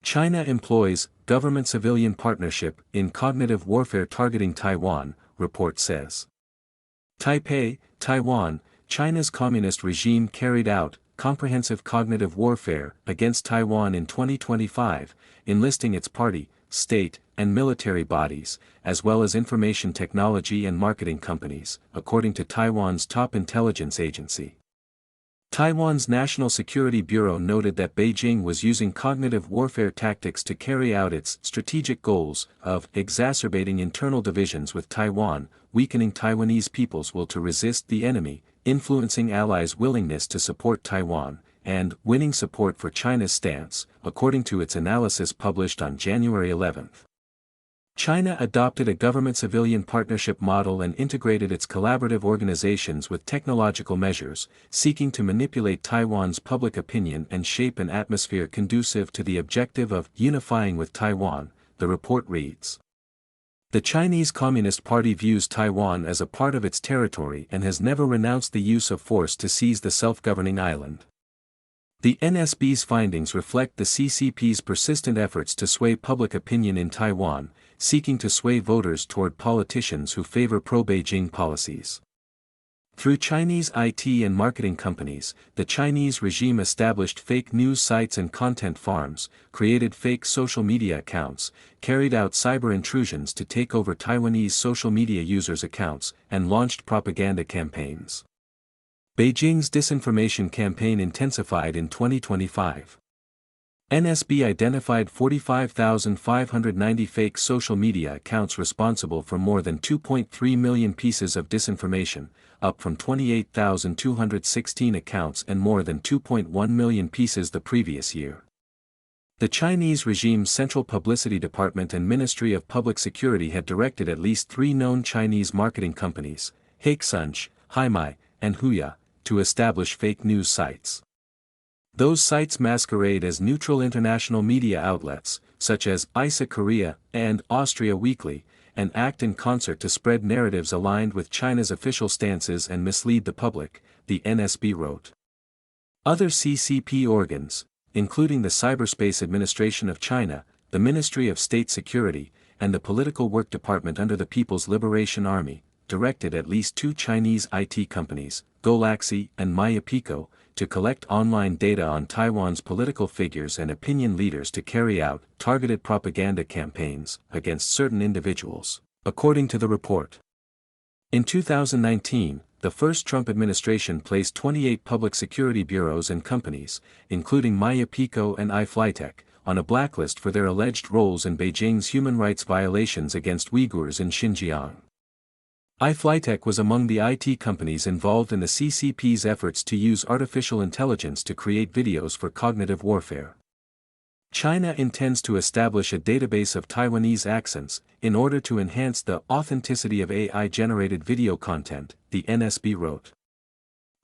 China employs government-civilian partnership in cognitive warfare targeting Taiwan, report says. Taipei, Taiwan, China's communist regime carried out comprehensive cognitive warfare against Taiwan in 2025, enlisting its party, state, and military bodies, as well as information technology and marketing companies, according to Taiwan's top intelligence agency. Taiwan's National Security Bureau noted that Beijing was using cognitive warfare tactics to carry out its strategic goals of exacerbating internal divisions with Taiwan, weakening Taiwanese people's will to resist the enemy, influencing allies' willingness to support Taiwan, and winning support for China's stance, according to its analysis published on January 11. China adopted a government-civilian partnership model and integrated its collaborative organizations with technological measures, seeking to manipulate Taiwan's public opinion and shape an atmosphere conducive to the objective of unifying with Taiwan, the report reads. The Chinese Communist Party views Taiwan as a part of its territory and has never renounced the use of force to seize the self-governing island. The NSB's findings reflect the CCP's persistent efforts to sway public opinion in Taiwan, seeking to sway voters toward politicians who favor pro-Beijing policies. Through Chinese IT and marketing companies, the Chinese regime established fake news sites and content farms, created fake social media accounts, carried out cyber intrusions to take over Taiwanese social media users' accounts, and launched propaganda campaigns. Beijing's disinformation campaign intensified in 2025. NSB identified 45,590 fake social media accounts responsible for more than 2.3 million pieces of disinformation, up from 28,216 accounts and more than 2.1 million pieces the previous year. The Chinese regime's Central Publicity Department and Ministry of Public Security had directed at least 3 known Chinese marketing companies, Hakesunch, Haimai, and Huya, to establish fake news sites. Those sites masquerade as neutral international media outlets, such as ISA Korea and Austria Weekly, and act in concert to spread narratives aligned with China's official stances and mislead the public, the NSB wrote. Other CCP organs, including the Cyberspace Administration of China, the Ministry of State Security, and the Political Work Department under the People's Liberation Army, directed at least 2 Chinese IT companies, Golaxy and Mayapico, to collect online data on Taiwan's political figures and opinion leaders to carry out targeted propaganda campaigns against certain individuals, according to the report. In 2019, the first Trump administration placed 28 public security bureaus and companies, including Mayapico and iFlytek, on a blacklist for their alleged roles in Beijing's human rights violations against Uyghurs in Xinjiang. iFlytek was among the IT companies involved in the CCP's efforts to use artificial intelligence to create videos for cognitive warfare. China intends to establish a database of Taiwanese accents in order to enhance the authenticity of AI-generated video content, the NSB wrote.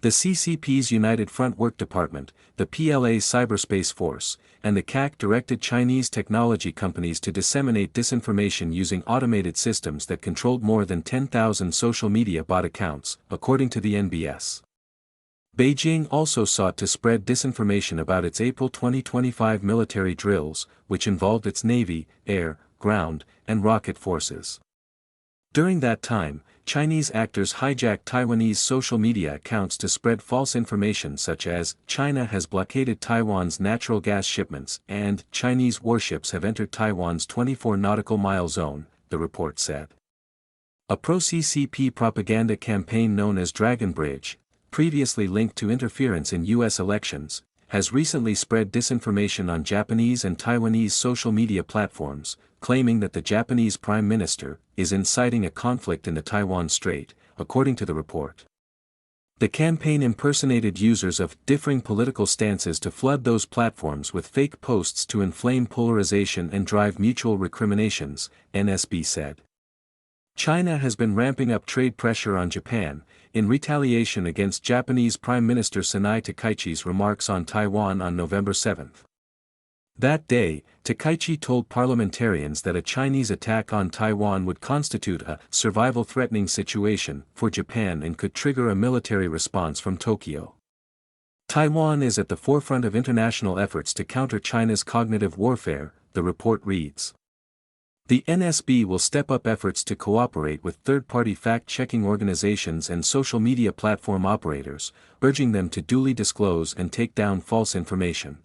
The CCP's United Front Work Department, the PLA's Cyberspace Force, and the CAC directed Chinese technology companies to disseminate disinformation using automated systems that controlled more than 10,000 social media bot accounts, according to the NBS. Beijing also sought to spread disinformation about its April 2025 military drills, which involved its Navy, air, ground, and rocket forces. During that time, Chinese actors hijacked Taiwanese social media accounts to spread false information such as China has blockaded Taiwan's natural gas shipments and Chinese warships have entered Taiwan's 24 nautical mile zone, the report said. A pro-CCP propaganda campaign known as Dragon Bridge, previously linked to interference in U.S. elections, has recently spread disinformation on Japanese and Taiwanese social media platforms, claiming that the Japanese Prime Minister is inciting a conflict in the Taiwan Strait, according to the report. The campaign impersonated users of differing political stances to flood those platforms with fake posts to inflame polarization and drive mutual recriminations, NSB said. China has been ramping up trade pressure on Japan, in retaliation against Japanese Prime Minister Sanai Takaichi's remarks on Taiwan on November 7. That day, Takaichi told parliamentarians that a Chinese attack on Taiwan would constitute a survival-threatening situation for Japan and could trigger a military response from Tokyo. Taiwan is at the forefront of international efforts to counter China's cognitive warfare, the report reads. The NSB will step up efforts to cooperate with third-party fact-checking organizations and social media platform operators, urging them to duly disclose and take down false information.